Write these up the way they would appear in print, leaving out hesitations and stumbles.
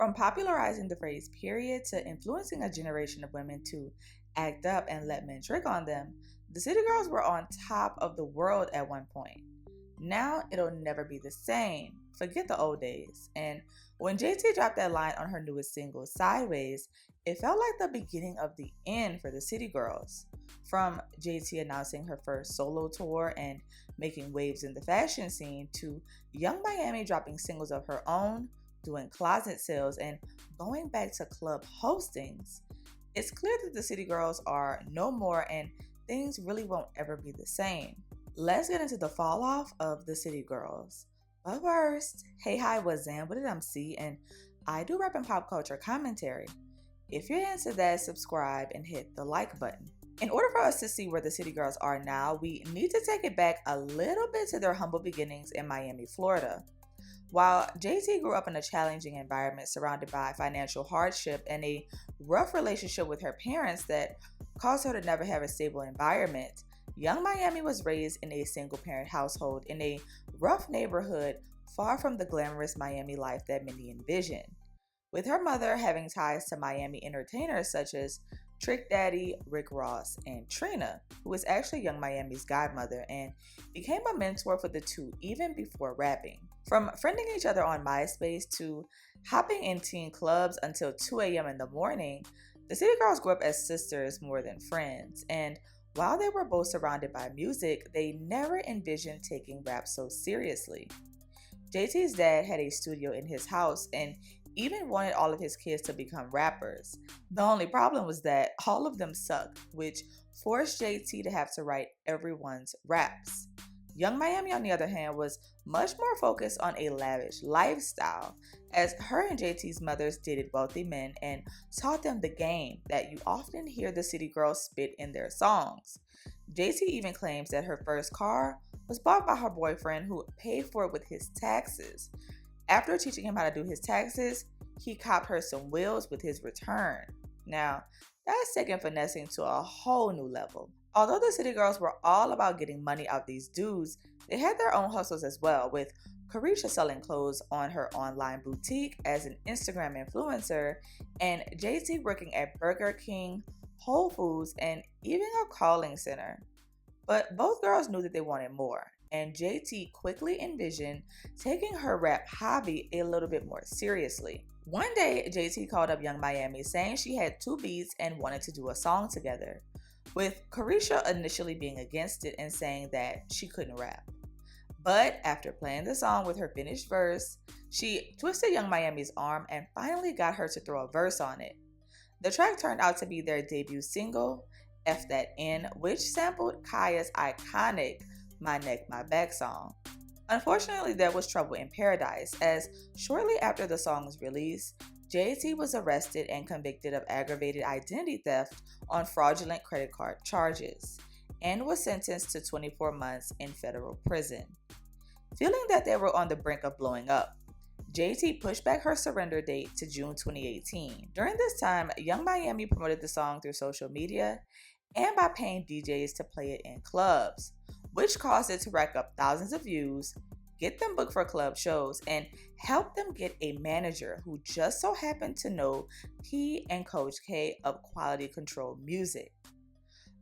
From popularizing the phrase period to influencing a generation of women to act up and let men trick on them, the City Girls were on top of the world at one point. Now it'll never be the same. Forget the old days. And when JT dropped that line on her newest single, Sideways, it felt like the beginning of the end for the City Girls. From JT announcing her first solo tour and making waves in the fashion scene, to Young Miami dropping singles of her own, doing closet sales, and going back to club hostings, it's clear that the City Girls are no more and things really won't ever be the same. Let's get into the fall off of the City Girls. But first, hey hi, what's Zan with it, I'm C, and I do rap and pop culture commentary. If you're into that, subscribe and hit the like button. In order for us to see where the City Girls are now, we need to take it back a little bit to their humble beginnings in Miami, Florida. While JT grew up in a challenging environment surrounded by financial hardship and a rough relationship with her parents that caused her to never have a stable environment, Young Miami was raised in a single-parent household in a rough neighborhood far from the glamorous Miami life that many envision. With her mother having ties to Miami entertainers such as Trick Daddy, Rick Ross, and Trina, who was actually Young Miami's godmother and became a mentor for the two even before rapping. From friending each other on MySpace to hopping in teen clubs until 2 a.m. in the morning, the City Girls grew up as sisters more than friends, and while they were both surrounded by music, they never envisioned taking rap so seriously. JT's dad had a studio in his house and even wanted all of his kids to become rappers. The only problem was that all of them sucked, which forced JT to have to write everyone's raps. Young Miami, on the other hand, was much more focused on a lavish lifestyle, as her and JT's mothers dated wealthy men and taught them the game that you often hear the City Girls spit in their songs. JT even claims that her first car was bought by her boyfriend, who paid for it with his taxes. After teaching him how to do his taxes, he copped her some wheels with his return. Now, that's taking finessing to a whole new level. Although the City Girls were all about getting money out these dudes, they had their own hustles as well, with Caresha selling clothes on her online boutique as an Instagram influencer, and JT working at Burger King, Whole Foods, and even a calling center. But both girls knew that they wanted more, and JT quickly envisioned taking her rap hobby a little bit more seriously. One day, JT called up Young Miami saying she had 2 beats and wanted to do a song together, with Caresha initially being against it and saying that she couldn't rap. But after playing the song with her finished verse, she twisted Young Miami's arm and finally got her to throw a verse on it. The track turned out to be their debut single, F That N, which sampled Kaya's iconic My Neck, My Back song. Unfortunately, there was trouble in paradise, as shortly after the song's release, JT was arrested and convicted of aggravated identity theft on fraudulent credit card charges, and was sentenced to 24 months in federal prison. Feeling that they were on the brink of blowing up, JT pushed back her surrender date to June 2018. During this time, Young Miami promoted the song through social media and by paying DJs to play it in clubs, which caused it to rack up thousands of views, get them booked for club shows, and help them get a manager who just so happened to know P and Coach K of Quality Control Music.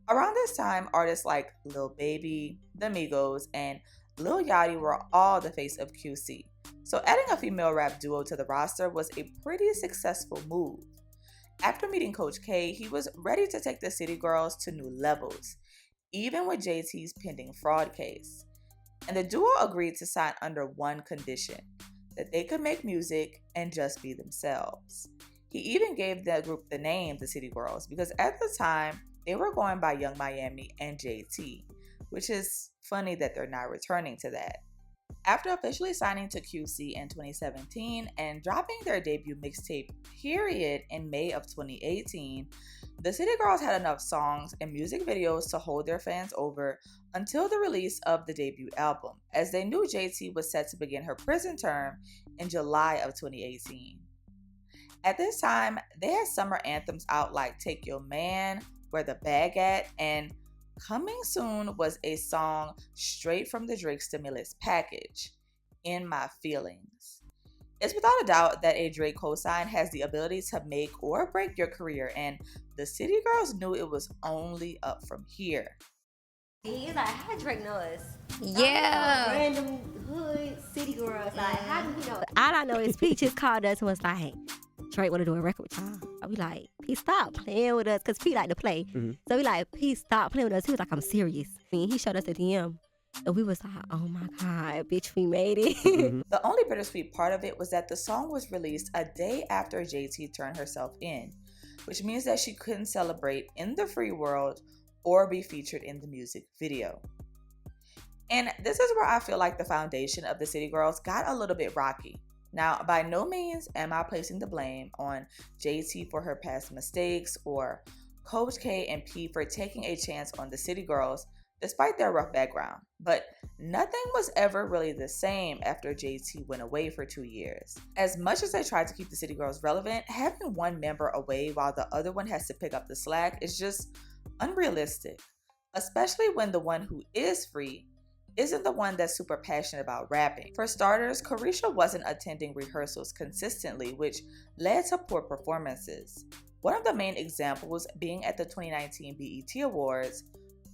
Around this time, artists like Lil Baby, The Migos, and Lil Yachty were all the face of QC, so adding a female rap duo to the roster was a pretty successful move. After meeting Coach K, he was ready to take the City Girls to new levels, even with JT's pending fraud case. And the duo agreed to sign under one condition: that they could make music and just be themselves. He even gave the group the name the City Girls because at the time they were going by Young Miami and JT, which is funny that they're not returning to that. After officially signing to QC in 2017 and dropping their debut mixtape Period in May of 2018, the City Girls had enough songs and music videos to hold their fans over until the release of the debut album, as they knew JT was set to begin her prison term in July of 2018. At this time, they had summer anthems out like Take Your Man, Where the Bag At, and coming soon was a song straight from the Drake stimulus package, In My Feelings. It's without a doubt that a Drake cosign has the ability to make or break your career, and the City Girls knew it was only up from here. He's like, how Drake know us? Yeah. Random hood city girls. Like, how do he know? All I know is Peaches called us and was like, hey, Drake want to do a record with y'all. We like, P, stop playing with us, because P like to play. So we like, P, stop playing with us. He was like, I'm serious. He showed us a DM. And we was like, oh my God, bitch, we made it. The only bittersweet part of it was that the song was released a day after JT turned herself in, which means that she couldn't celebrate in the free world or be featured in the music video. And this is where I feel like the foundation of the City Girls got a little bit rocky. Now, by no means am I placing the blame on JT for her past mistakes or Coach K and P for taking a chance on the City Girls despite their rough background. But nothing was ever really the same after JT went away for 2 years. As much as they tried to keep the City Girls relevant, having one member away while the other one has to pick up the slack is just unrealistic, especially when the one who is free isn't the one that's super passionate about rapping. For starters, Caresha wasn't attending rehearsals consistently, which led to poor performances. One of the main examples being at the 2019 BET Awards,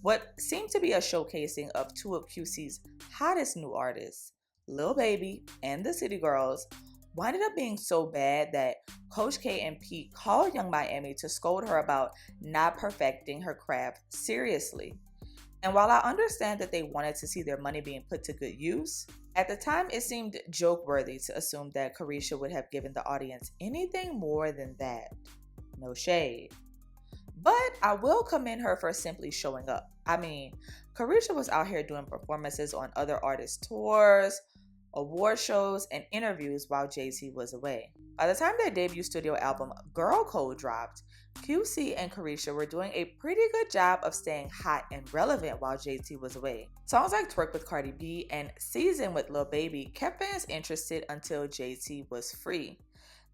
what seemed to be a showcasing of two of QC's hottest new artists, Lil Baby and the City Girls, winded up being so bad that Coach K and Pete called Young Miami to scold her about not perfecting her craft seriously. And while I understand that they wanted to see their money being put to good use, at the time it seemed joke-worthy to assume that Caresha would have given the audience anything more than that. No shade. But I will commend her for simply showing up. I mean, Caresha was out here doing performances on other artists' tours, award shows, and interviews while JT was away. By the time their debut studio album Girl Code dropped, QC and Caresha were doing a pretty good job of staying hot and relevant while JT was away. Songs like Twerk with Cardi B and Season with Lil Baby kept fans interested until JT was free.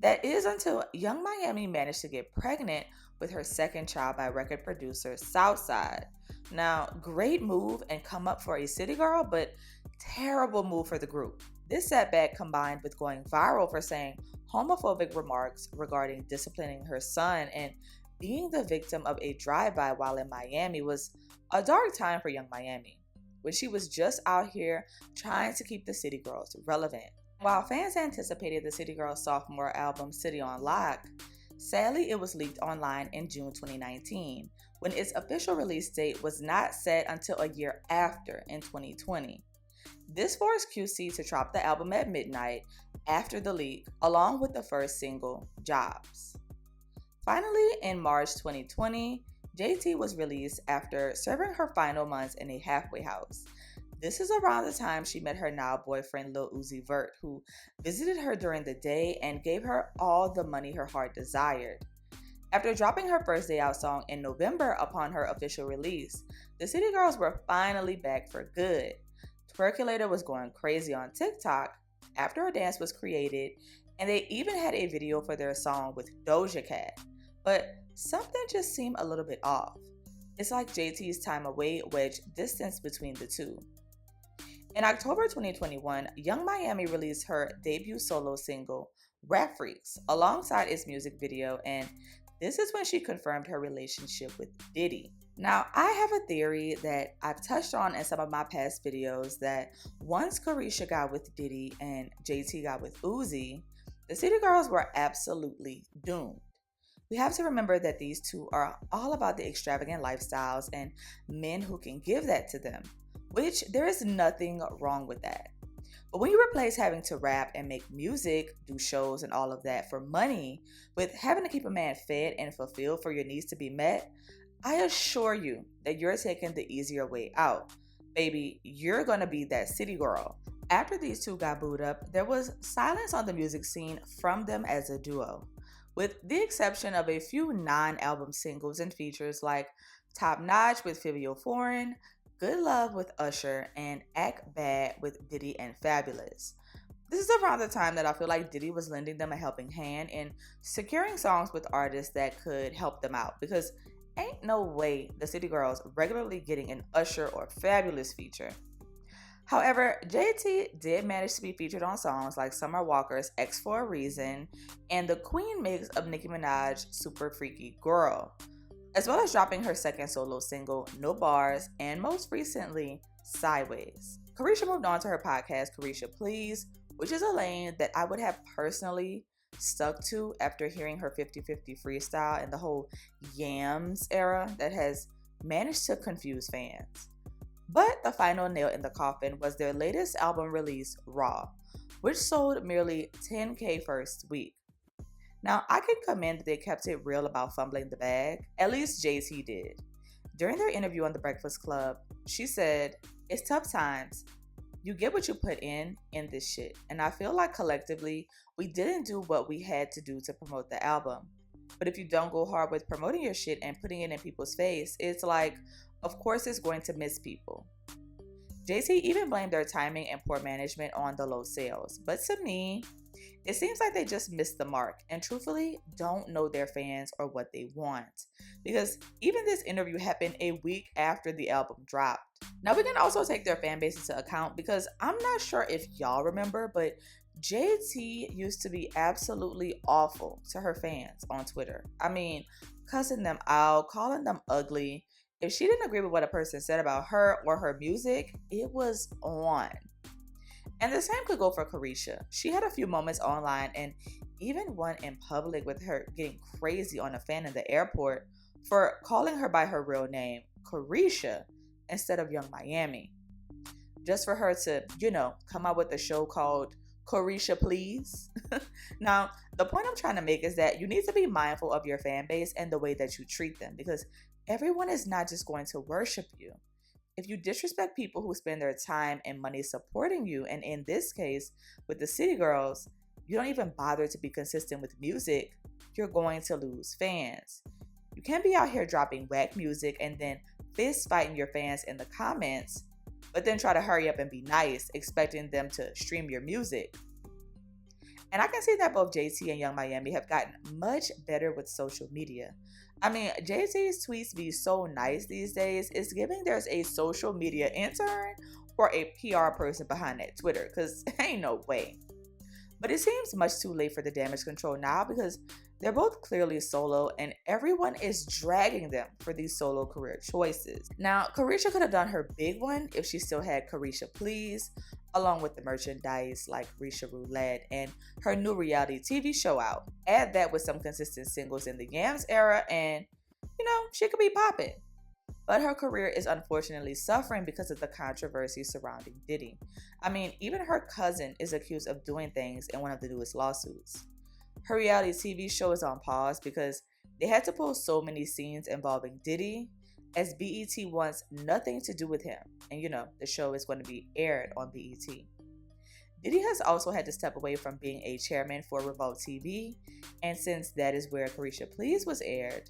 That is until Young Miami managed to get pregnant with her second child by record producer Southside. Now, great move and come up for a city girl, but terrible move for the group. This setback, combined with going viral for saying homophobic remarks regarding disciplining her son and being the victim of a drive-by while in Miami, was a dark time for Young Miami, when she was just out here trying to keep the City Girls relevant. While fans anticipated the City Girls' sophomore album City on Lock, sadly it was leaked online in June 2019, when its official release date was not set until a year after, in 2020. This forced QC to drop the album at midnight after the leak, along with the first single, Jobs. Finally, in March 2020, JT was released after serving her final months in a halfway house. This is around the time she met her now boyfriend Lil Uzi Vert, who visited her during the day and gave her all the money her heart desired. After dropping her first day out song in November upon her official release, the City Girls were finally back for good. Twerkulator was going crazy on TikTok after a dance was created, and they even had a video for their song with Doja Cat. But something just seemed a little bit off. It's like JT's time away wedged distance between the two. In October 2021, Young Miami released her debut solo single, Rap Freaks, alongside its music video, and this is when she confirmed her relationship with Diddy. Now, I have a theory that I've touched on in some of my past videos that once Caresha got with Diddy and JT got with Uzi, the City Girls were absolutely doomed. We have to remember that these two are all about the extravagant lifestyles and men who can give that to them, which there is nothing wrong with that. But when you replace having to rap and make music, do shows and all of that for money with having to keep a man fed and fulfilled for your needs to be met, I assure you that you're taking the easier way out. Baby, you're gonna be that city girl. After these two got booed up, there was silence on the music scene from them as a duo, with the exception of a few non-album singles and features like Top Notch with Fivio Foreign, Good Love with Usher, and Act Bad with Diddy and Fabulous. This is around the time that I feel like Diddy was lending them a helping hand in securing songs with artists that could help them out, because ain't no way the City Girls regularly getting an Usher or Fabulous feature. However, JT did manage to be featured on songs like Summer Walker's X for a Reason and the Queen mix of Nicki Minaj's Super Freaky Girl, as well as dropping her second solo single, No Bars, and most recently, Sideways. Caresha moved on to her podcast, Caresha Please, which is a lane that I would have personally stuck to after hearing her 50-50 freestyle and the whole Yams era that has managed to confuse fans. But the final nail in the coffin was their latest album release, Raw, which sold merely 10K first week. Now, I can commend that they kept it real about fumbling the bag. At least JT did. During their interview on The Breakfast Club, she said, "It's tough times. You get what you put in this shit. And I feel like collectively, we didn't do what we had to do to promote the album. But if you don't go hard with promoting your shit and putting it in people's face, it's like, of course it's going to miss people." JT even blamed their timing and poor management on the low sales. But to me, it seems like they just missed the mark and truthfully don't know their fans or what they want. Because even this interview happened a week after the album dropped. Now we can also take their fan base into account because I'm not sure if y'all remember, but JT used to be absolutely awful to her fans on Twitter. I mean, cussing them out, calling them ugly. If she didn't agree with what a person said about her or her music, it was on. And the same could go for Caresha. She had a few moments online and even one in public with her getting crazy on a fan in the airport for calling her by her real name, Caresha, instead of Young Miami. Just for her to, come out with a show called Caresha Please. Now, the point I'm trying to make is that you need to be mindful of your fan base and the way that you treat them because everyone is not just going to worship you. If you disrespect people who spend their time and money supporting you, and in this case, with the City Girls, you don't even bother to be consistent with music, you're going to lose fans. You can't be out here dropping whack music and then fist fighting your fans in the comments, but then try to hurry up and be nice, expecting them to stream your music. And I can see that both JT and Young Miami have gotten much better with social media. I mean, JT's tweets be so nice these days, it's giving there's a social media intern or a PR person behind that Twitter, because ain't no way. But it seems much too late for the damage control now because they're both clearly solo and everyone is dragging them for these solo career choices. Now, Caresha could have done her big one if she still had Caresha Please, along with the merchandise like Risha Roulette and her new reality TV show out. Add that with some consistent singles in the Yams era and, she could be popping. But her career is unfortunately suffering because of the controversy surrounding Diddy. I mean, even her cousin is accused of doing things in one of the newest lawsuits. Her reality TV show is on pause because they had to post so many scenes involving Diddy, as BET wants nothing to do with him. And the show is going to be aired on BET. Diddy has also had to step away from being a chairman for Revolt TV, and since that is where Caresha Please was aired,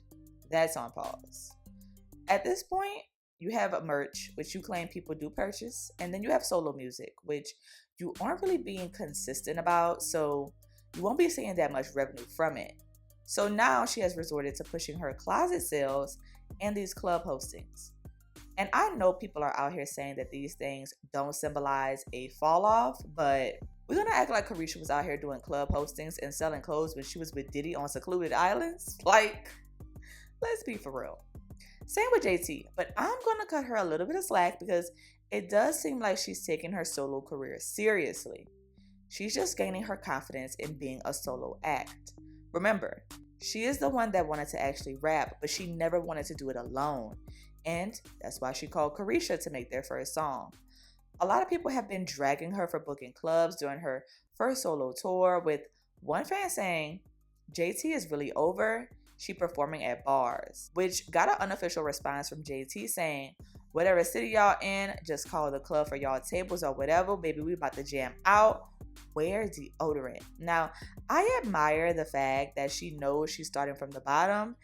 that's on pause. At this point, you have a merch, which you claim people do purchase, and then you have solo music, which you aren't really being consistent about, so you won't be seeing that much revenue from it. So now she has resorted to pushing her closet sales and these club hostings. And I know people are out here saying that these things don't symbolize a fall off, but we're gonna act like Caresha was out here doing club hostings and selling clothes when she was with Diddy on secluded islands? Like, let's be for real. Same with JT, but I'm gonna cut her a little bit of slack because it does seem like she's taking her solo career seriously. She's just gaining her confidence in being a solo act. Remember, she is the one that wanted to actually rap, but she never wanted to do it alone. And that's why she called Caresha to make their first song. A lot of people have been dragging her for booking clubs during her first solo tour, with one fan saying, JT is really over, she performing at bars, which got an unofficial response from JT saying, whatever city y'all in, just call the club for y'all tables or whatever, baby, we about to jam out. Wear deodorant. Now, I admire the fact that she knows she's starting from the bottom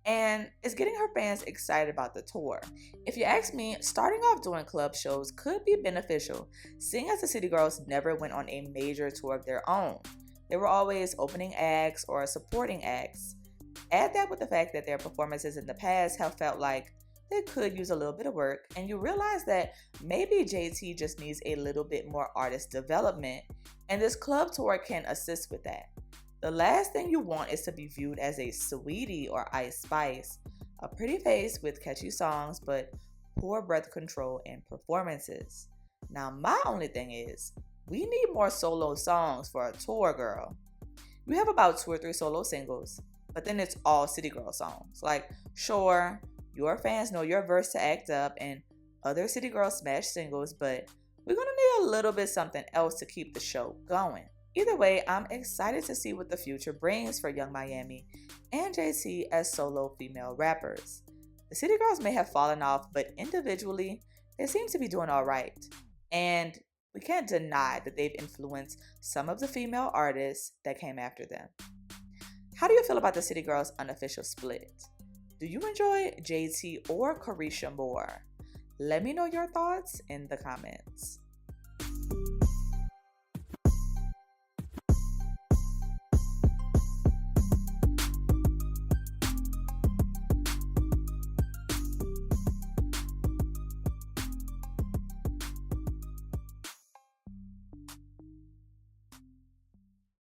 and is getting her fans excited about the tour. If you ask me, starting off doing club shows could be beneficial, seeing as the City Girls never went on a major tour of their own. They were always opening acts or supporting acts. Add that with the fact that their performances in the past have felt like they could use a little bit of work, and you realize that maybe JT just needs a little bit more artist development, and this club tour can assist with that. The last thing you want is to be viewed as a sweetie or Ice Spice, a pretty face with catchy songs but poor breath control and performances. Now, my only thing is, we need more solo songs for a tour, girl. We have about 2 or 3 solo singles, but then it's all City Girl songs. Like, sure, your fans know your verse to Act Up and other City Girl smash singles, but we're gonna need a little bit something else to keep the show going. Either way, I'm excited to see what the future brings for Young Miami and JT as solo female rappers. The City Girls may have fallen off, but individually, they seem to be doing all right. And we can't deny that they've influenced some of the female artists that came after them. How do you feel about the City Girls' unofficial split? Do you enjoy JT or Caresha more? Let me know your thoughts in the comments.